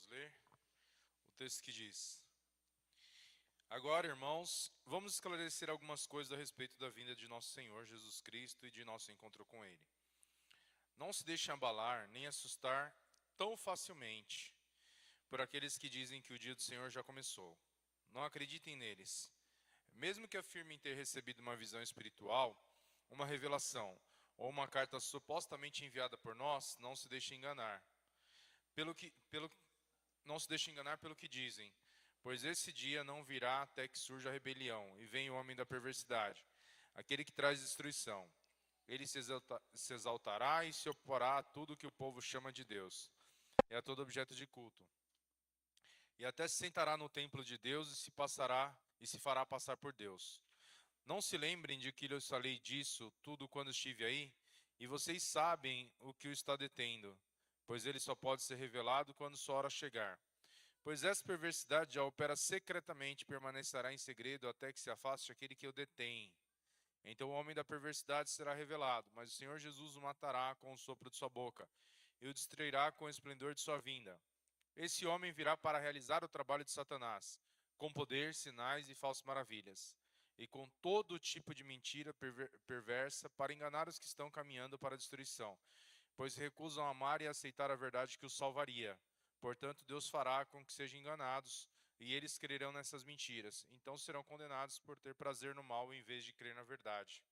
Vamos ler o texto que diz: Agora, irmãos, vamos esclarecer algumas coisas a respeito da vinda de nosso Senhor Jesus Cristo e de nosso encontro com Ele. Não se deixem abalar nem assustar tão facilmente por aqueles que dizem que o dia do Senhor já começou. Não acreditem neles. Mesmo que afirmem ter recebido uma visão espiritual, uma revelação ou uma carta supostamente enviada por nós, não se deixem enganar. Não se deixem enganar pelo que dizem, pois esse dia não virá até que surja a rebelião e venha o homem da perversidade, aquele que traz destruição. Ele se exaltará e se oporá a tudo que o povo chama de Deus e a todo objeto de culto. E até se sentará no templo de Deus e se fará passar por Deus. Não se lembrem de que lhes falei disso tudo quando estive aí, e vocês sabem o que o está detendo, pois ele só pode ser revelado quando sua hora chegar. Pois essa perversidade já opera secretamente e permanecerá em segredo até que se afaste aquele que o detém. Então o homem da perversidade será revelado, mas o Senhor Jesus o matará com o sopro de sua boca e o destruirá com o esplendor de sua vinda. Esse homem virá para realizar o trabalho de Satanás, com poder, sinais e falsas maravilhas, e com todo tipo de mentira perversa para enganar os que estão caminhando para a destruição, pois recusam amar e aceitar a verdade que os salvaria. Portanto, Deus fará com que sejam enganados, e eles crerão nessas mentiras. Então serão condenados por ter prazer no mal em vez de crer na verdade.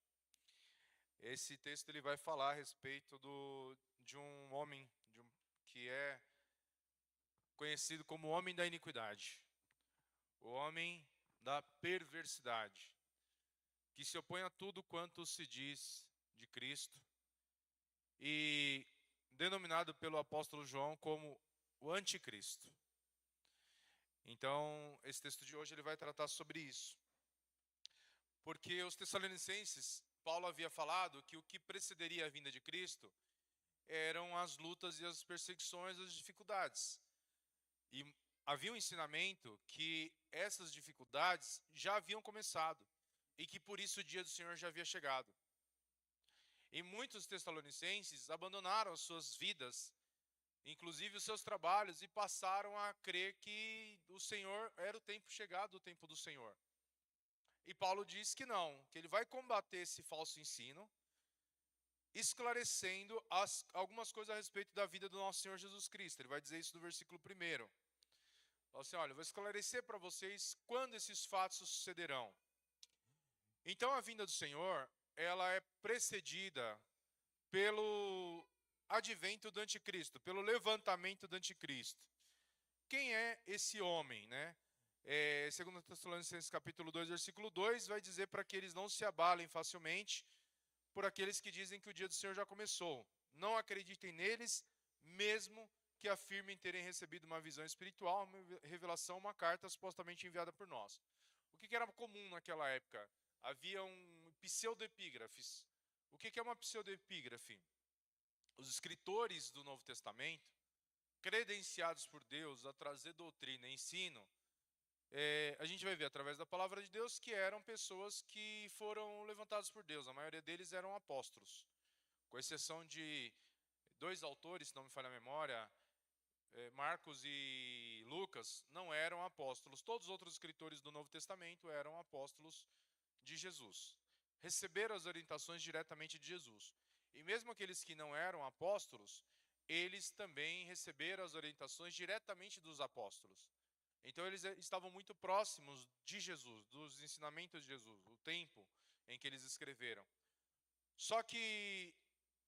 Esse texto ele vai falar a respeito de um homem que é conhecido como o homem da iniquidade, o homem da perversidade, que se opõe a tudo quanto se diz de Cristo, e denominado pelo apóstolo João como o anticristo. Então, esse texto de hoje ele vai tratar sobre isso. Porque os Tessalonicenses, Paulo havia falado que o que precederia a vinda de Cristo eram as lutas e as perseguições, as dificuldades. E havia um ensinamento que essas dificuldades já haviam começado e que por isso o dia do Senhor já havia chegado. E muitos tessalonicenses abandonaram as suas vidas, inclusive os seus trabalhos, e passaram a crer que o Senhor era o tempo chegado, o tempo do Senhor. E Paulo diz que não, que ele vai combater esse falso ensino, esclarecendo algumas coisas a respeito da vida do nosso Senhor Jesus Cristo. Ele vai dizer isso no versículo 1. Fala assim, olha, eu vou esclarecer para vocês quando esses fatos sucederão. Então a vinda do Senhor, ela é precedida pelo advento do anticristo, pelo levantamento do anticristo. Quem é esse homem, né? Segundo Tessalonicenses capítulo 2, versículo 2, vai dizer para que eles não se abalem facilmente por aqueles que dizem que o dia do Senhor já começou. Não acreditem neles, mesmo que afirmem terem recebido uma visão espiritual, uma revelação, uma carta supostamente enviada por nós. O que era comum naquela época? Havia pseudoepígrafes. O que é uma pseudoepígrafe? Os escritores do Novo Testamento, credenciados por Deus a trazer doutrina e ensino, a gente vai ver através da palavra de Deus que eram pessoas que foram levantadas por Deus. A maioria deles eram apóstolos, com exceção de 2 autores, se não me falha a memória, Marcos e Lucas, não eram apóstolos. Todos os outros escritores do Novo Testamento eram apóstolos de Jesus. Receberam as orientações diretamente de Jesus. E mesmo aqueles que não eram apóstolos, eles também receberam as orientações diretamente dos apóstolos. Então eles estavam muito próximos de Jesus, dos ensinamentos de Jesus, o tempo em que eles escreveram. Só que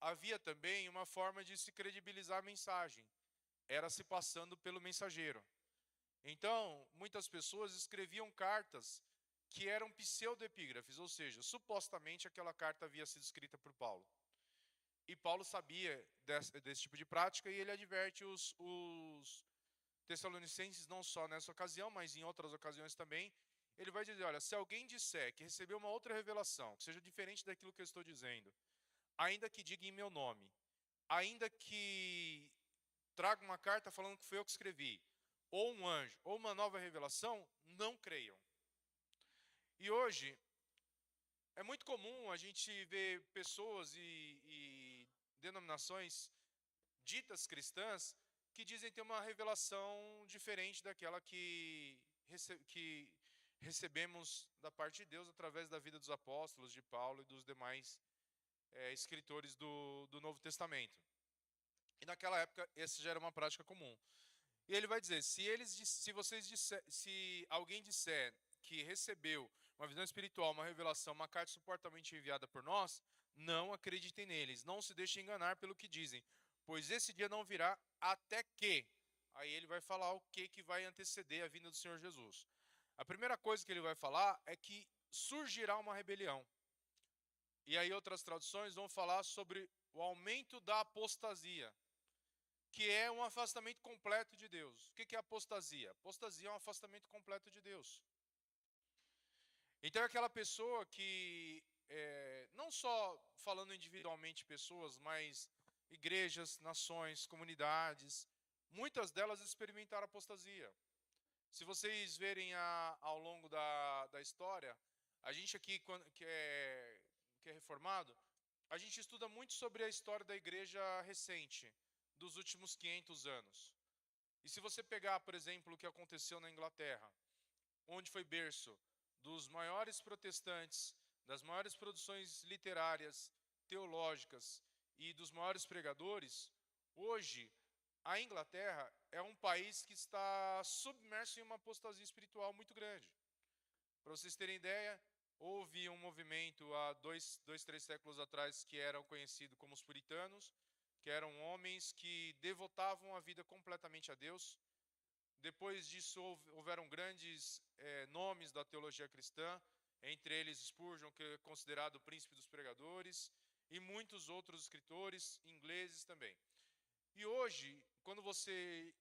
havia também uma forma de se credibilizar a mensagem. Era se passando pelo mensageiro. Então, muitas pessoas escreviam cartas que eram pseudoepígrafes, ou seja, supostamente aquela carta havia sido escrita por Paulo. E Paulo sabia desse tipo de prática e ele adverte os Tessalonicenses, não só nessa ocasião, mas em outras ocasiões também. Ele vai dizer, olha, se alguém disser que recebeu uma outra revelação, que seja diferente daquilo que eu estou dizendo, ainda que diga em meu nome, ainda que traga uma carta falando que foi eu que escrevi, ou um anjo, ou uma nova revelação, não creiam. E hoje, é muito comum a gente ver pessoas e denominações ditas cristãs que dizem ter uma revelação diferente daquela que recebemos da parte de Deus através da vida dos apóstolos, de Paulo e dos demais escritores do Novo Testamento. E naquela época, essa já era uma prática comum. E ele vai dizer, se alguém disser que recebeu uma visão espiritual, uma revelação, uma carta supostamente enviada por nós, não acreditem neles, não se deixem enganar pelo que dizem, pois esse dia não virá até que. Aí ele vai falar o que vai anteceder a vinda do Senhor Jesus. A primeira coisa que ele vai falar é que surgirá uma rebelião. E aí outras traduções vão falar sobre o aumento da apostasia, que é um afastamento completo de Deus. O que é apostasia? Apostasia é um afastamento completo de Deus. Então é aquela pessoa que, não só falando individualmente pessoas, mas igrejas, nações, comunidades, muitas delas experimentaram apostasia. Se vocês verem ao longo da história, a gente aqui que é reformado, a gente estuda muito sobre a história da igreja recente, dos últimos 500 anos. E se você pegar, por exemplo, o que aconteceu na Inglaterra, onde foi berço dos maiores protestantes, das maiores produções literárias, teológicas e dos maiores pregadores, hoje a Inglaterra é um país que está submerso em uma apostasia espiritual muito grande. Para vocês terem ideia, houve um movimento há 3 séculos atrás que eram conhecidos como os puritanos, que eram homens que devotavam a vida completamente a Deus. Depois disso houveram grandes nomes da teologia cristã, entre eles Spurgeon, que é considerado o príncipe dos pregadores, e muitos outros escritores ingleses também. E hoje, quando você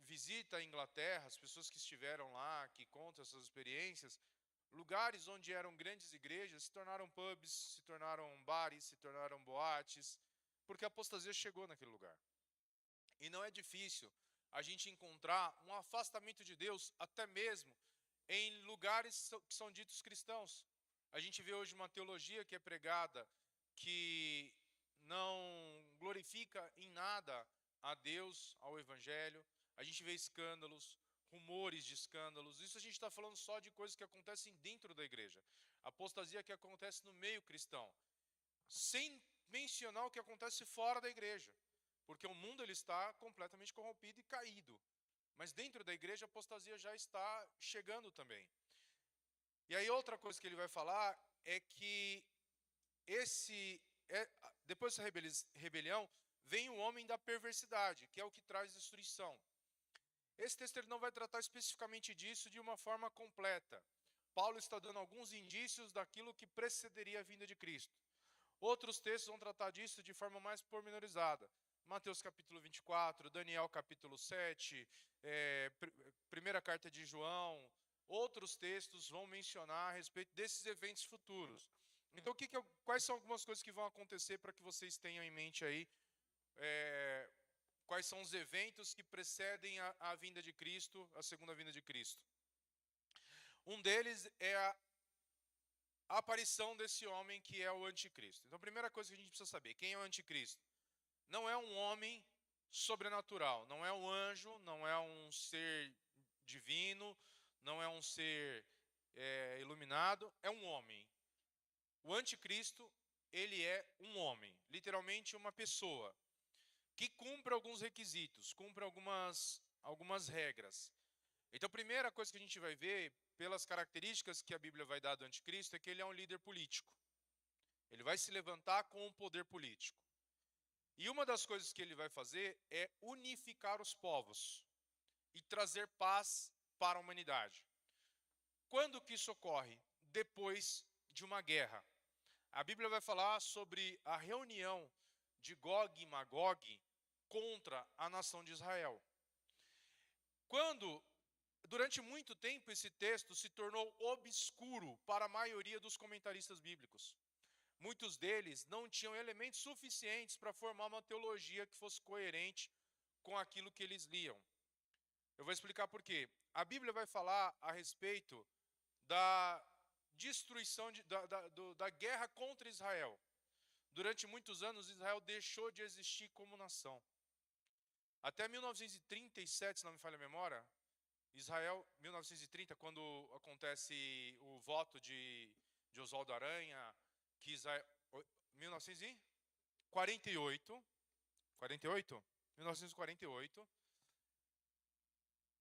visita a Inglaterra, as pessoas que estiveram lá, que contam essas experiências, lugares onde eram grandes igrejas se tornaram pubs, se tornaram bares, se tornaram boates, porque a apostasia chegou naquele lugar. E não é difícil a gente encontrar um afastamento de Deus, até mesmo em lugares que são ditos cristãos. A gente vê hoje uma teologia que é pregada, que não glorifica em nada a Deus, ao Evangelho. A gente vê escândalos, rumores de escândalos. Isso a gente está falando só de coisas que acontecem dentro da igreja. Apostasia que acontece no meio cristão. Sem mencionar o que acontece fora da igreja. Porque o mundo ele está completamente corrompido e caído. Mas dentro da igreja a apostasia já está chegando também. E aí outra coisa que ele vai falar é que depois dessa rebelião vem o homem da perversidade, que é o que traz destruição. Esse texto ele não vai tratar especificamente disso de uma forma completa. Paulo está dando alguns indícios daquilo que precederia a vinda de Cristo. Outros textos vão tratar disso de forma mais pormenorizada. Mateus capítulo 24, Daniel capítulo 7, primeira carta de João. Outros textos vão mencionar a respeito desses eventos futuros. Então, quais são algumas coisas que vão acontecer para que vocês tenham em mente aí quais são os eventos que precedem a vinda de Cristo, a segunda vinda de Cristo? Um deles é a aparição desse homem que é o anticristo. Então, a primeira coisa que a gente precisa saber, quem é o anticristo? Não é um homem sobrenatural, não é um anjo, não é um ser divino, não é um ser iluminado, é um homem. O anticristo, ele é um homem, literalmente uma pessoa, que cumpre alguns requisitos, cumpre algumas regras. Então, a primeira coisa que a gente vai ver, pelas características que a Bíblia vai dar do anticristo, é que ele é um líder político. Ele vai se levantar com o poder político. E uma das coisas que ele vai fazer é unificar os povos e trazer paz para a humanidade. Quando que isso ocorre? Depois de uma guerra. A Bíblia vai falar sobre a reunião de Gog e Magog contra a nação de Israel. Durante muito tempo, esse texto se tornou obscuro para a maioria dos comentaristas bíblicos. Muitos deles não tinham elementos suficientes para formar uma teologia que fosse coerente com aquilo que eles liam. Eu vou explicar por quê. A Bíblia vai falar a respeito da destruição, da guerra contra Israel. Durante muitos anos, Israel deixou de existir como nação. Até 1937, se não me falha a memória, Israel, 1930, quando acontece o voto de Oswaldo Aranha, que Israel, 1948, 1948,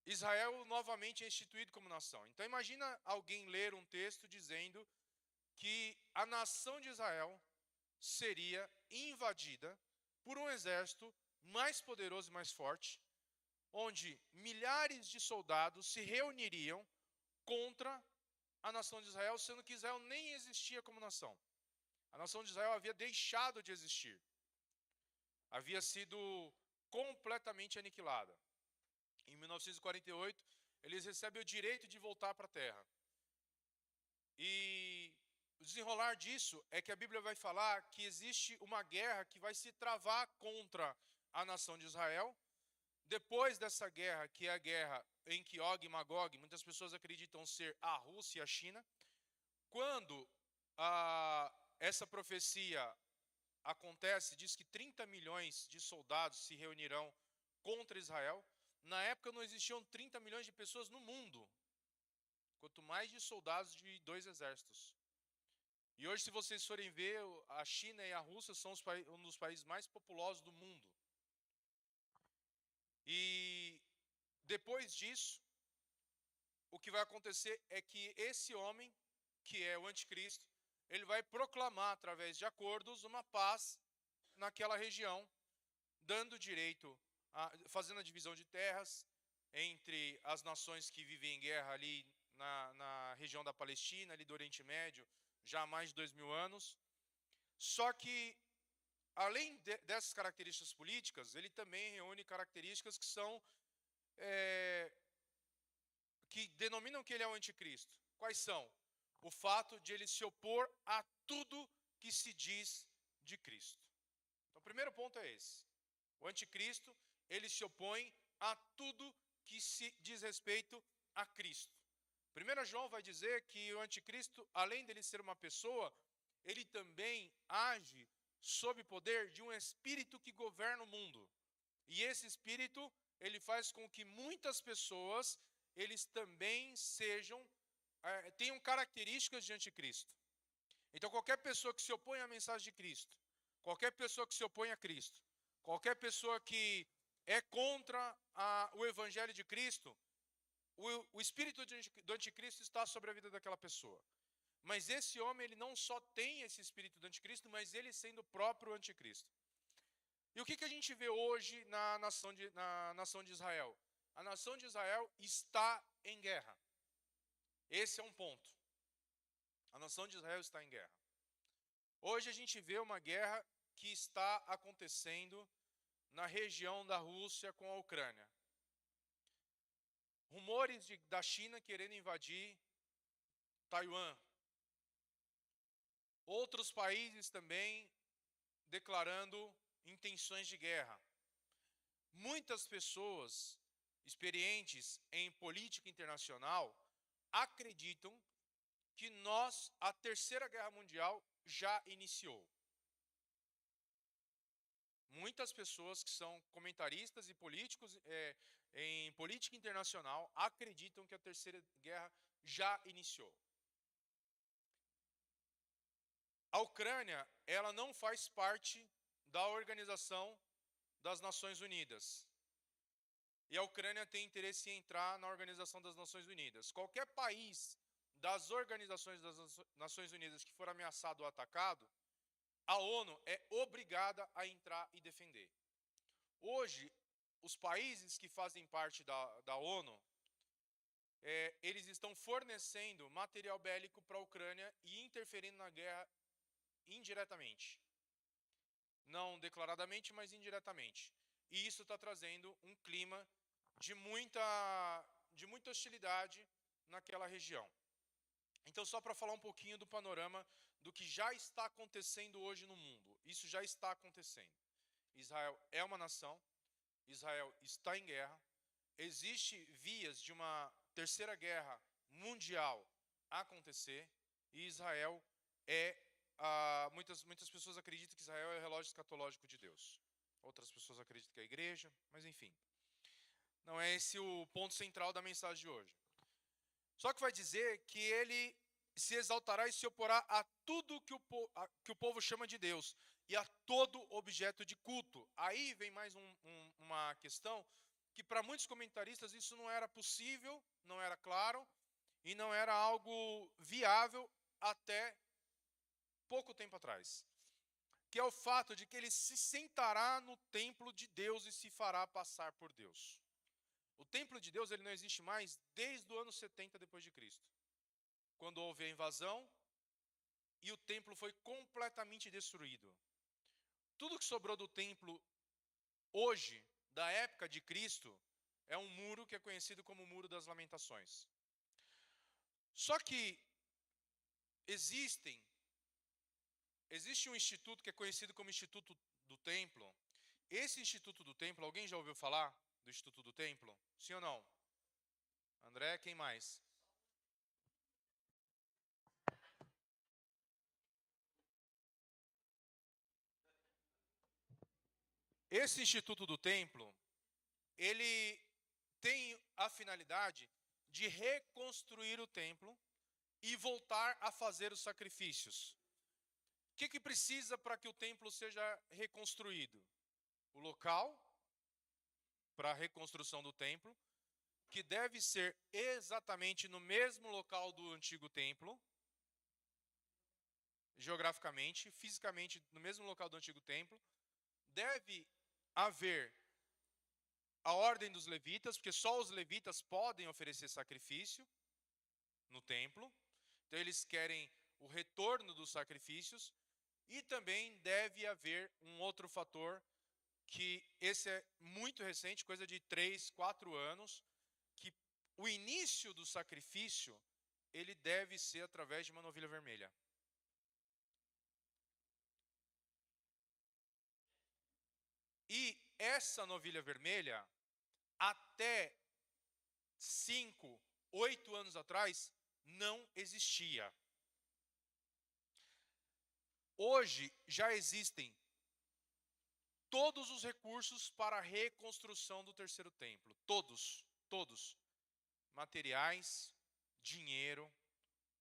Israel novamente é instituído como nação. Então imagina alguém ler um texto dizendo que a nação de Israel seria invadida por um exército mais poderoso e mais forte, onde milhares de soldados se reuniriam contra a nação de Israel, sendo que Israel nem existia como nação. A nação de Israel havia deixado de existir. Havia sido completamente aniquilada. Em 1948, eles recebem o direito de voltar para a terra. E o desenrolar disso é que a Bíblia vai falar que existe uma guerra que vai se travar contra a nação de Israel. Depois dessa guerra, que é a guerra em que Og e Magog, muitas pessoas acreditam ser a Rússia e a China, quando essa profecia acontece, diz que 30 milhões de soldados se reunirão contra Israel. Na época não existiam 30 milhões de pessoas no mundo, quanto mais de soldados de dois exércitos. E hoje, se vocês forem ver, a China e a Rússia são um dos países mais populosos do mundo. E depois disso, o que vai acontecer é que esse homem, que é o anticristo, ele vai proclamar, através de acordos, uma paz naquela região, dando direito, fazendo a divisão de terras entre as nações que vivem em guerra ali na região da Palestina, ali do Oriente Médio, já há mais de 2000 anos. Só que, além dessas características políticas, ele também reúne características que são que denominam que ele é o anticristo. Quais são? O fato de ele se opor a tudo que se diz de Cristo. Então, o primeiro ponto é esse. O anticristo, ele se opõe a tudo que se diz respeito a Cristo. 1 João vai dizer que o anticristo, além dele ser uma pessoa, ele também age sob poder de um espírito que governa o mundo. E esse espírito, ele faz com que muitas pessoas, eles também tenham características de anticristo. Então, qualquer pessoa que se opõe à mensagem de Cristo, qualquer pessoa que se opõe a Cristo, qualquer pessoa que é contra o evangelho de Cristo, o espírito do anticristo está sobre a vida daquela pessoa. Mas esse homem, ele não só tem esse espírito do anticristo, mas ele sendo o próprio anticristo. E o que a gente vê hoje na nação de Israel? A nação de Israel está em guerra. Esse é um ponto. A nação de Israel está em guerra. Hoje a gente vê uma guerra que está acontecendo na região da Rússia com a Ucrânia. Rumores da China querendo invadir Taiwan. Outros países também declarando intenções de guerra. Muitas pessoas experientes em política internacional acreditam que a Terceira Guerra Mundial já iniciou. Muitas pessoas que são comentaristas e políticos em política internacional acreditam que a Terceira Guerra já iniciou. A Ucrânia, ela não faz parte da Organização das Nações Unidas. E a Ucrânia tem interesse em entrar na Organização das Nações Unidas. Qualquer país das organizações das Nações Unidas que for ameaçado ou atacado, a ONU é obrigada a entrar e defender. Hoje, os países que fazem parte da ONU, eles estão fornecendo material bélico para a Ucrânia e interferindo na guerra indiretamente. Não declaradamente, mas indiretamente. E isso está trazendo um clima de muita hostilidade naquela região. Então, só para falar um pouquinho do panorama do que já está acontecendo hoje no mundo. Isso já está acontecendo. Israel é uma nação, Israel está em guerra, existe vias de uma terceira guerra mundial acontecer, e Israel muitas pessoas acreditam que Israel é o relógio escatológico de Deus. Outras pessoas acreditam que é a igreja, mas enfim. Não é esse o ponto central da mensagem de hoje. Só que vai dizer que ele se exaltará e se oporá a tudo que o povo chama de Deus e a todo objeto de culto. Aí vem mais uma questão que para muitos comentaristas isso não era possível, não era claro e não era algo viável até pouco tempo atrás. Que é o fato de que ele se sentará no templo de Deus e se fará passar por Deus. O templo de Deus ele não existe mais desde o ano 70 depois de Cristo, quando houve a invasão e o templo foi completamente destruído. Tudo que sobrou do templo hoje, da época de Cristo, é um muro que é conhecido como o Muro das Lamentações. Só que existe um instituto que é conhecido como Instituto do Templo. Esse Instituto do Templo, alguém já ouviu falar do Instituto do Templo? Sim ou não? André, quem mais? Esse Instituto do Templo, ele tem a finalidade de reconstruir o templo e voltar a fazer os sacrifícios. O que precisa para que o templo seja reconstruído? O local para a reconstrução do templo, que deve ser exatamente no mesmo local do antigo templo, geograficamente, fisicamente no mesmo local do antigo templo. Deve haver a ordem dos levitas, porque só os levitas podem oferecer sacrifício no templo. Então eles querem o retorno dos sacrifícios. E também deve haver um outro fator, que esse é muito recente, coisa de 3, 4 anos, que o início do sacrifício, ele deve ser através de uma novilha vermelha. E essa novilha vermelha, até 5, 8 anos atrás, não existia. Hoje já existem todos os recursos para a reconstrução do terceiro templo. Todos. Materiais, dinheiro,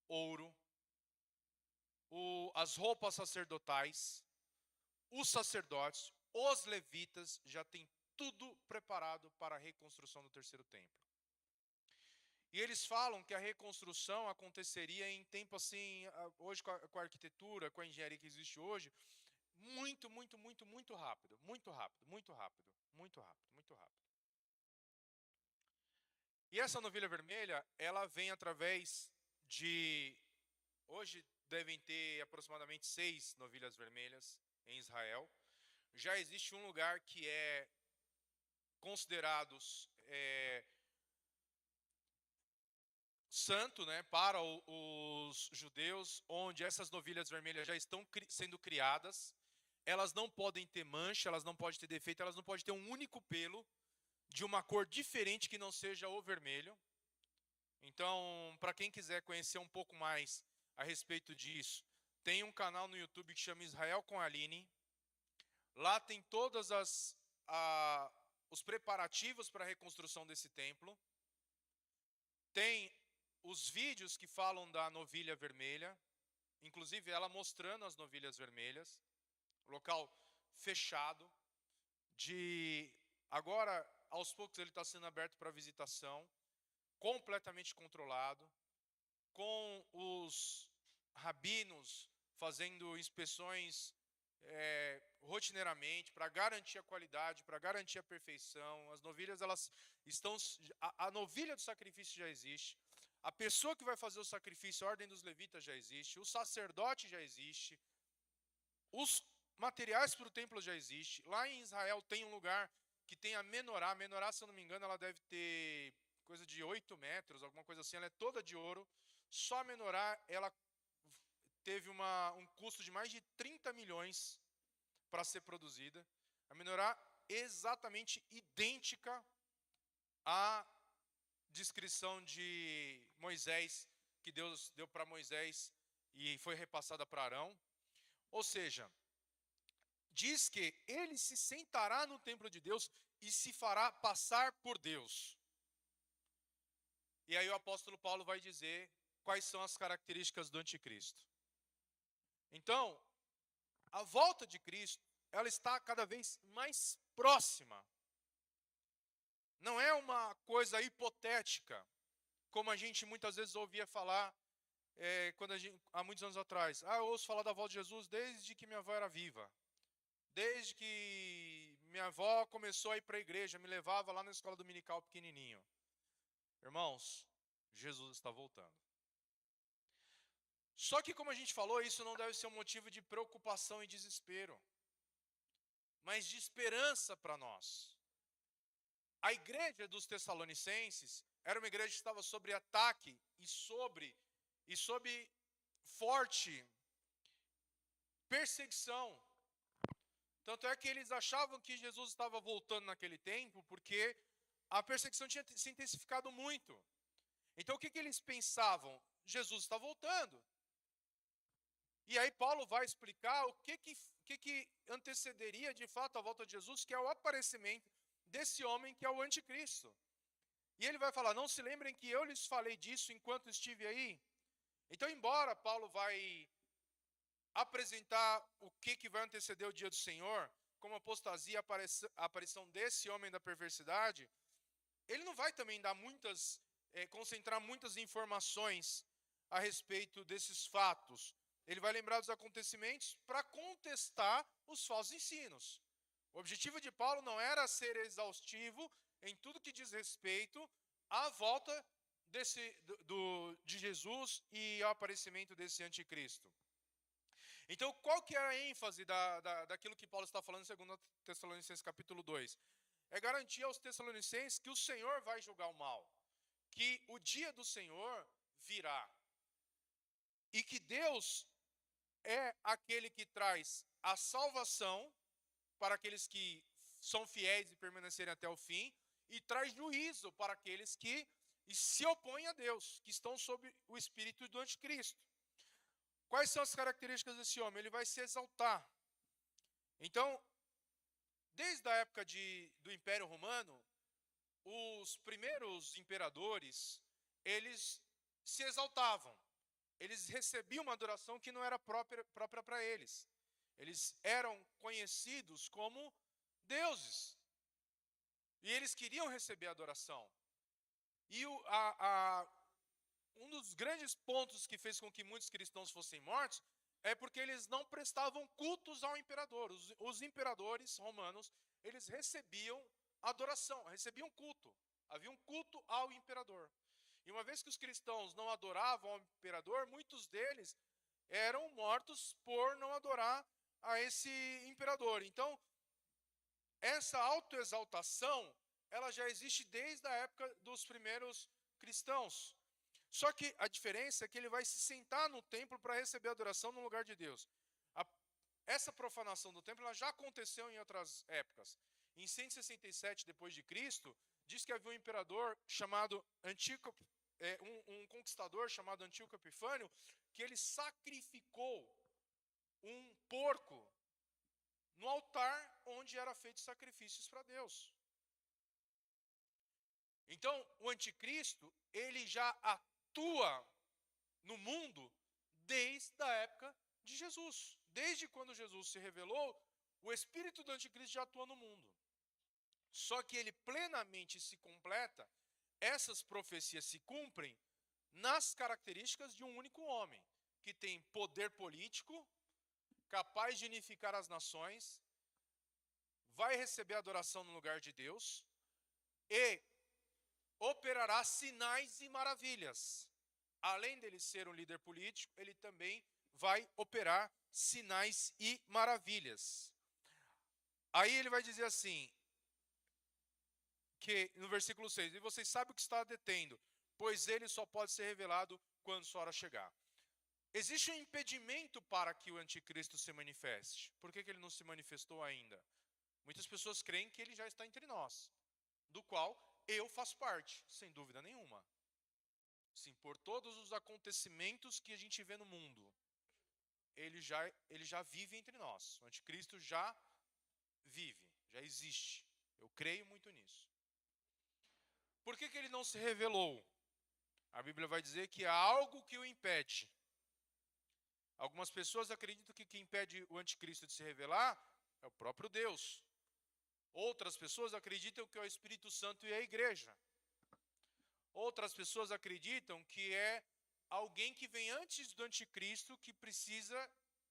ouro, as roupas sacerdotais, os sacerdotes, os levitas, já têm tudo preparado para a reconstrução do terceiro templo. E eles falam que a reconstrução aconteceria em tempo assim, hoje com a arquitetura, com a engenharia que existe hoje, muito rápido. E essa novilha vermelha, ela vem através de... Hoje devem ter aproximadamente 6 novilhas vermelhas em Israel. Já existe um lugar que é considerado santo, né, para os judeus, onde essas novilhas vermelhas já estão sendo criadas. Elas não podem ter mancha, elas não podem ter defeito, elas não podem ter um único pelo de uma cor diferente que não seja o vermelho. Então, para quem quiser conhecer um pouco mais a respeito disso, tem um canal no YouTube que chama Israel com Aline. Lá tem todos os preparativos para a reconstrução desse templo. Tem os vídeos que falam da novilha vermelha, inclusive ela mostrando as novilhas vermelhas. Local fechado. Agora, aos poucos, ele está sendo aberto para visitação, completamente controlado, com os rabinos fazendo inspeções rotineiramente para garantir a qualidade, para garantir a perfeição. As novilhas, elas estão... A novilha do sacrifício já existe. A pessoa que vai fazer o sacrifício, a ordem dos levitas já existe. O sacerdote já existe. Os materiais para o templo já existe. Lá em Israel tem um lugar que tem a menorá. A menorá, se eu não me engano, ela deve ter coisa de 8 metros, alguma coisa assim. Ela é toda de ouro. Só a menorá, ela teve um custo de mais de 30 milhões para ser produzida. A menorá exatamente idêntica à descrição de Moisés, que Deus deu para Moisés e foi repassada para Arão. Ou seja, diz que ele se sentará no templo de Deus e se fará passar por Deus. E aí o apóstolo Paulo vai dizer quais são as características do anticristo. Então, a volta de Cristo, ela está cada vez mais próxima. Não é uma coisa hipotética, como a gente muitas vezes ouvia falar há muitos anos atrás. Eu ouço falar da volta de Jesus desde que minha avó era viva. Desde que minha avó começou a ir para a igreja, me levava lá na escola dominical pequenininho. Irmãos, Jesus está voltando. Só que, como a gente falou, isso não deve ser um motivo de preocupação e desespero, mas de esperança para nós. A igreja dos Tessalonicenses era uma igreja que estava sob ataque e sob forte perseguição. Tanto é que eles achavam que Jesus estava voltando naquele tempo, porque a perseguição tinha se intensificado muito. Então o que eles pensavam? Jesus está voltando. E aí Paulo vai explicar o que antecederia de fato a volta de Jesus, que é o aparecimento desse homem que é o anticristo. E ele vai falar, não se lembrem que eu lhes falei disso enquanto estive aí? Então, embora Paulo vai apresentar o que vai anteceder o dia do Senhor, como apostasia, a aparição desse homem da perversidade, ele não vai também dar concentrar muitas informações a respeito desses fatos. Ele vai lembrar dos acontecimentos para contestar os falsos ensinos. O objetivo de Paulo não era ser exaustivo em tudo que diz respeito à volta de Jesus e ao aparecimento desse anticristo. Então, qual que é a ênfase daquilo que Paulo está falando em 2 Tessalonicenses capítulo 2? É garantir aos Tessalonicenses que o Senhor vai julgar o mal, que o dia do Senhor virá, e que Deus é aquele que traz a salvação para aqueles que são fiéis e permanecerem até o fim, e traz juízo para aqueles que se opõem a Deus, que estão sob o espírito do anticristo. Quais são as características desse homem? Ele vai se exaltar. Então, desde a época do Império Romano, os primeiros imperadores, eles se exaltavam. Eles recebiam uma adoração que não era própria para eles. Eles eram conhecidos como deuses. E eles queriam receber adoração. E um dos grandes pontos que fez com que muitos cristãos fossem mortos é porque eles não prestavam cultos ao imperador. Os imperadores romanos, eles recebiam adoração, recebiam culto. Havia um culto ao imperador. E uma vez que os cristãos não adoravam ao imperador, muitos deles eram mortos por não adorar a esse imperador. Então, essa autoexaltação, ela já existe desde a época dos primeiros cristãos. Só que a diferença é que ele vai se sentar no templo para receber adoração no lugar de Deus. Essa profanação do templo ela já aconteceu em outras épocas. Em 167 depois de Cristo, diz que havia um imperador chamado Antíoco, um conquistador chamado Antíoco Epifânio, que ele sacrificou um porco no altar onde eram feitos sacrifícios para Deus. Então, o anticristo, ele já atua no mundo desde a época de Jesus. Desde quando Jesus se revelou, o espírito do anticristo já atua no mundo. Só que ele plenamente se completa, essas profecias se cumprem nas características de um único homem, que tem poder político, capaz de unificar as nações, vai receber adoração no lugar de Deus e operará sinais e maravilhas. Além dele ser um líder político, ele também vai operar sinais e maravilhas. Aí ele vai dizer assim, que no versículo 6, e vocês sabem o que está detendo, pois ele só pode ser revelado quando sua hora chegar. Existe um impedimento para que o anticristo se manifeste. Por que ele não se manifestou ainda? Muitas pessoas creem que ele já está entre nós, do qual eu faço parte, sem dúvida nenhuma. Sim, por todos os acontecimentos que a gente vê no mundo, ele já vive entre nós. O anticristo já vive, já existe. Eu creio muito nisso. Por que ele não se revelou? A Bíblia vai dizer que há algo que o impede. Algumas pessoas acreditam que quem impede o anticristo de se revelar é o próprio Deus. Outras pessoas acreditam que é o Espírito Santo e a igreja. Outras pessoas acreditam que é alguém que vem antes do anticristo que precisa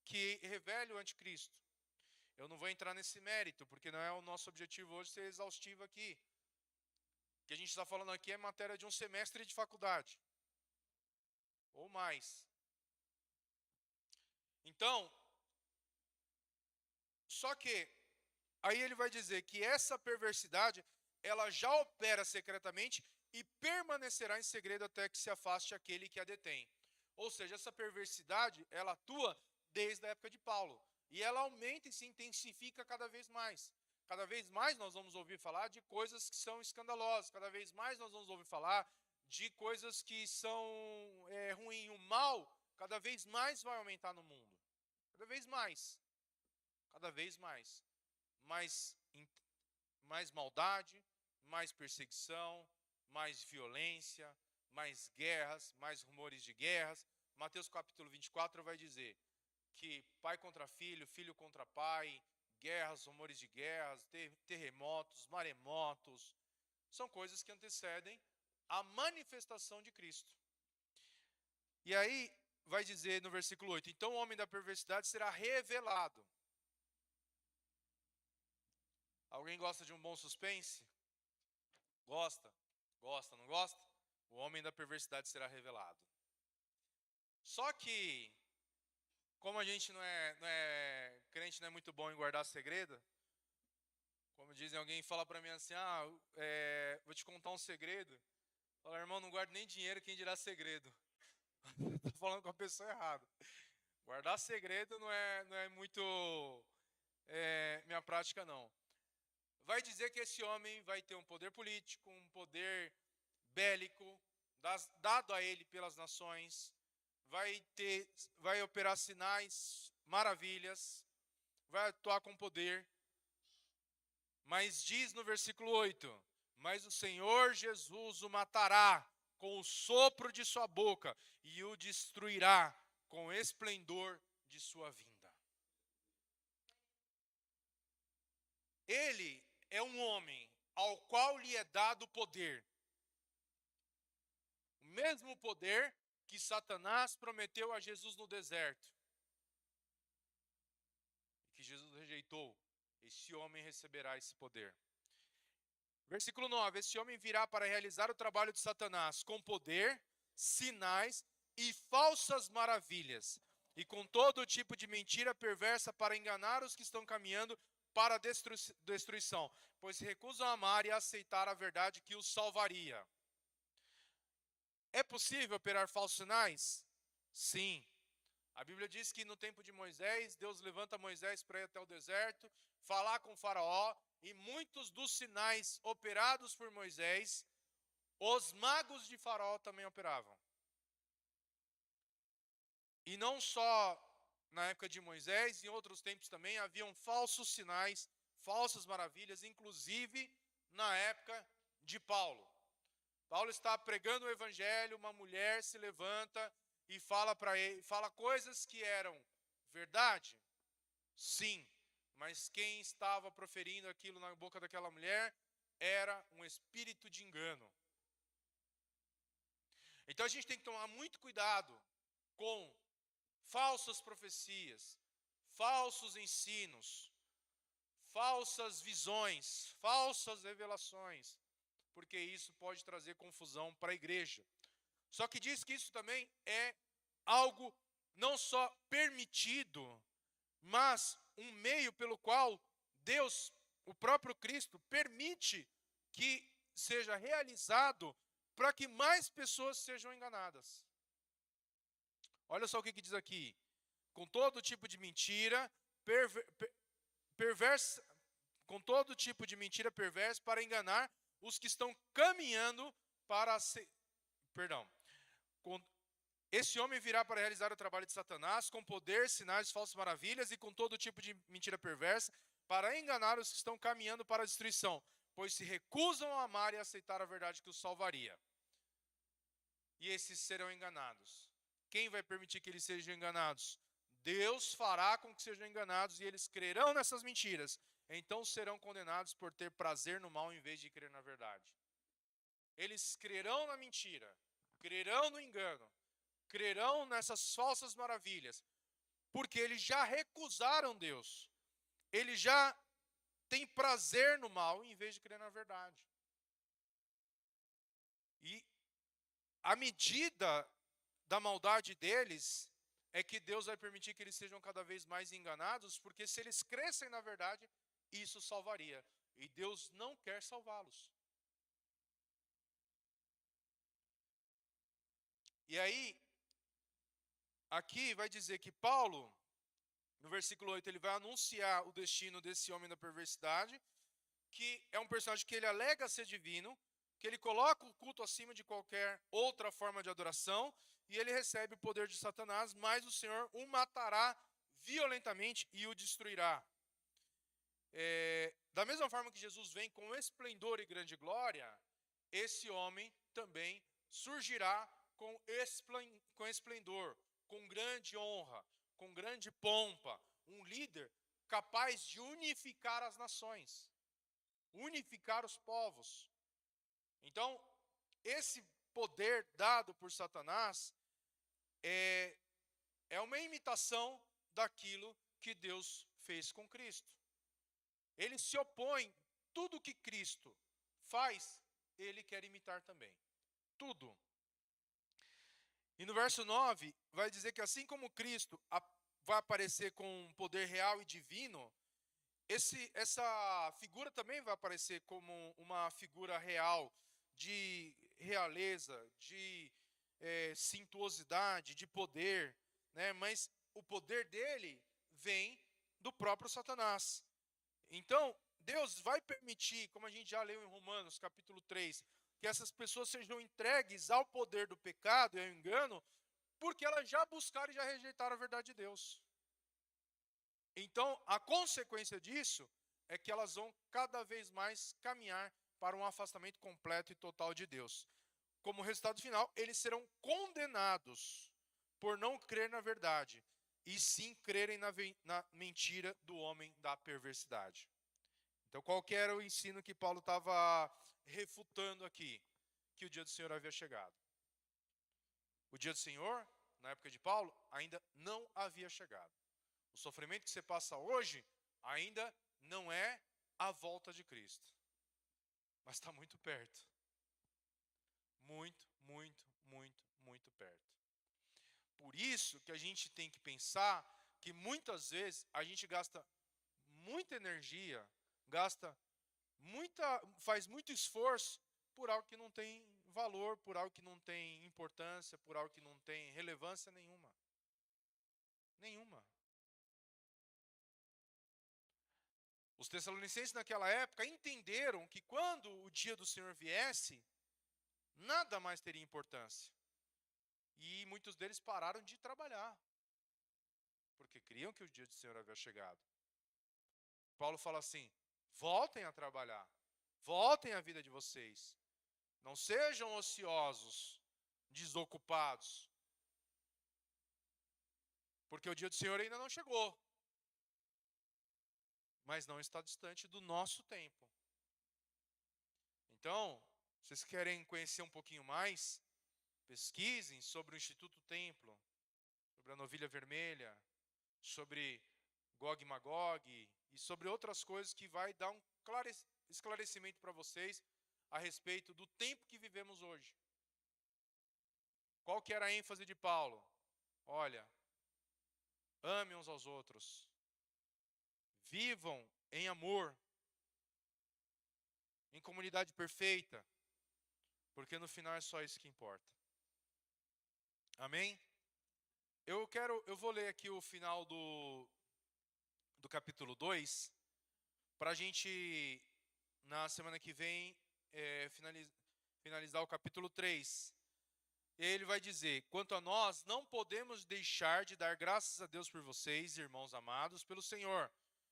que revele o anticristo. Eu não vou entrar nesse mérito, porque não é o nosso objetivo hoje ser exaustivo aqui. O que a gente está falando aqui é matéria de um semestre de faculdade. Ou mais. Então, só que, aí ele vai dizer que essa perversidade, ela já opera secretamente e permanecerá em segredo até que se afaste aquele que a detém. Ou seja, essa perversidade, ela atua desde a época de Paulo. E ela aumenta e se intensifica cada vez mais. Cada vez mais nós vamos ouvir falar de coisas que são escandalosas. Cada vez mais nós vamos ouvir falar de coisas que são ruins. O mal, cada vez mais vai aumentar no mundo. Cada vez mais. Cada vez mais. Mais maldade, mais perseguição, mais violência, mais guerras, mais rumores de guerras. Mateus capítulo 24 vai dizer que pai contra filho, filho contra pai, guerras, rumores de guerras, terremotos, maremotos, são coisas que antecedem a manifestação de Cristo. E aí vai dizer no versículo 8, então o homem da perversidade será revelado. Alguém gosta de um bom suspense? Gosta? Gosta, não gosta? O homem da perversidade será revelado. Só que, como a gente crente não é muito bom em guardar segredo, como dizem, alguém fala para mim assim, vou te contar um segredo. Fala, irmão, não guarde nem dinheiro, quem dirá segredo. Estou falando com a pessoa errada. Guardar segredo não é muito minha prática, não. Vai dizer que esse homem vai ter um poder político, um poder bélico, dado a ele pelas nações, vai operar sinais, maravilhas, vai atuar com poder. Mas diz no versículo 8, mas o Senhor Jesus o matará com o sopro de sua boca e o destruirá com o esplendor de sua vinda. Ele é um homem ao qual lhe é dado poder. O mesmo poder que Satanás prometeu a Jesus no deserto. E que Jesus rejeitou. Esse homem receberá esse poder. Versículo 9. Esse homem virá para realizar o trabalho de Satanás com poder, sinais e falsas maravilhas. E com todo tipo de mentira perversa para enganar os que estão caminhando para a destruição, pois recusam amar e aceitar a verdade que os salvaria. É possível operar falsos sinais? Sim. A Bíblia diz que no tempo de Moisés, Deus levanta Moisés para ir até o deserto, falar com o faraó, e muitos dos sinais operados por Moisés, os magos de faraó também operavam. E não só na época de Moisés, em outros tempos também haviam falsos sinais, falsas maravilhas, inclusive na época de Paulo. Paulo está pregando o evangelho, uma mulher se levanta e fala para ele, fala coisas que eram verdade? Sim, mas quem estava proferindo aquilo na boca daquela mulher era um espírito de engano. Então a gente tem que tomar muito cuidado com falsas profecias, falsos ensinos, falsas visões, falsas revelações, porque isso pode trazer confusão para a igreja. Só que diz que isso também é algo não só permitido, mas um meio pelo qual Deus, o próprio Cristo, permite que seja realizado para que mais pessoas sejam enganadas. Olha só o que diz aqui. Com todo tipo de mentira, perversa, com todo tipo de mentira perversa para enganar os que estão caminhando para Esse homem virá para realizar o trabalho de Satanás com poder, sinais, falsas maravilhas e com todo tipo de mentira perversa para enganar os que estão caminhando para a destruição, pois se recusam a amar e aceitar a verdade que os salvaria. E esses serão enganados. Quem vai permitir que eles sejam enganados? Deus fará com que sejam enganados e eles crerão nessas mentiras. Então serão condenados por ter prazer no mal em vez de crer na verdade. Eles crerão na mentira, crerão no engano, crerão nessas falsas maravilhas, porque eles já recusaram Deus. Eles já têm prazer no mal em vez de crer na verdade. E a medida da maldade deles é que Deus vai permitir que eles sejam cada vez mais enganados, porque se eles crescem na verdade, isso salvaria. E Deus não quer salvá-los. E aí, aqui vai dizer que Paulo, no versículo 8, ele vai anunciar o destino desse homem da perversidade, que é um personagem que ele alega ser divino, que ele coloca o culto acima de qualquer outra forma de adoração, e ele recebe o poder de Satanás, mas o Senhor o matará violentamente e o destruirá. Da mesma forma que Jesus vem com esplendor e grande glória, esse homem também surgirá com esplendor, com grande honra, com grande pompa, um líder capaz de unificar as nações, unificar os povos. Então, esse poder dado por Satanás é uma imitação daquilo que Deus fez com Cristo. Ele se opõe, tudo que Cristo faz, ele quer imitar também. Tudo. E no verso 9, vai dizer que assim como Cristo vai aparecer com um poder real e divino, essa figura também vai aparecer como uma figura real de realeza, de suntuosidade, de poder, né? Mas o poder dele vem do próprio Satanás. Então, Deus vai permitir, como a gente já leu em Romanos, capítulo 3, que essas pessoas sejam entregues ao poder do pecado e ao engano, porque elas já buscaram e já rejeitaram a verdade de Deus. Então, a consequência disso é que elas vão cada vez mais caminhar para um afastamento completo e total de Deus. Como resultado final, eles serão condenados por não crer na verdade, e sim crerem na mentira do homem da perversidade. Então, qual que era o ensino que Paulo estava refutando aqui? Que o dia do Senhor havia chegado. O dia do Senhor, na época de Paulo, ainda não havia chegado. O sofrimento que você passa hoje ainda não é a volta de Cristo. Mas está muito perto. Muito, muito, muito, muito perto. Por isso que a gente tem que pensar que muitas vezes a gente gasta muita energia, faz muito esforço por algo que não tem valor, por algo que não tem importância, por algo que não tem relevância nenhuma. Nenhuma. Os tessalonicenses naquela época entenderam que quando o dia do Senhor viesse, nada mais teria importância. E muitos deles pararam de trabalhar, porque criam que o dia do Senhor havia chegado. Paulo fala assim: voltem a trabalhar, voltem à vida de vocês. Não sejam ociosos, desocupados, porque o dia do Senhor ainda não chegou, mas não está distante do nosso tempo. Então, vocês querem conhecer um pouquinho mais? Pesquisem sobre o Instituto Templo, sobre a Novilha Vermelha, sobre Gog e Magog e sobre outras coisas que vai dar um esclarecimento para vocês a respeito do tempo que vivemos hoje. Qual que era a ênfase de Paulo? Olha, amem uns aos outros, vivam em amor, em comunidade perfeita, porque no final é só isso que importa. Amém? Eu vou ler aqui o final do capítulo 2, para a gente, na semana que vem, finalizar o capítulo 3. E aí ele vai dizer: quanto a nós, não podemos deixar de dar graças a Deus por vocês, irmãos amados, pelo Senhor.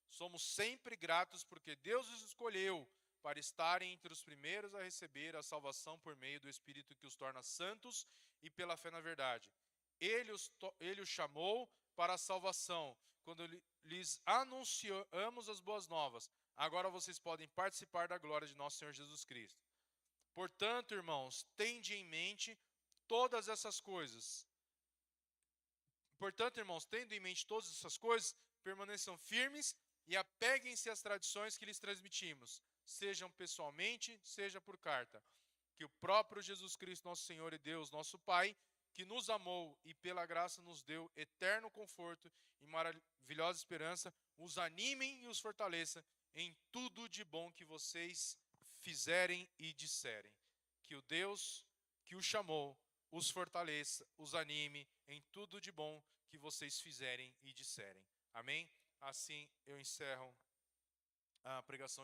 Somos sempre gratos porque Deus os escolheu para estarem entre os primeiros a receber a salvação por meio do Espírito que os torna santos e pela fé na verdade. Ele os chamou para a salvação, quando lhes anunciamos as boas novas. Agora vocês podem participar da glória de nosso Senhor Jesus Cristo. Portanto, irmãos, tende em mente todas essas coisas. Portanto, irmãos, tendo em mente todas essas coisas, permaneçam firmes e apeguem-se às tradições que lhes transmitimos, sejam pessoalmente, seja por carta. Que o próprio Jesus Cristo, nosso Senhor e Deus, nosso Pai, que nos amou e pela graça nos deu eterno conforto e maravilhosa esperança, os animem e os fortaleça em tudo de bom que vocês fizerem e disserem. Que o Deus que o chamou os fortaleça, os anime em tudo de bom que vocês fizerem e disserem. Amém? Assim eu encerro a pregação de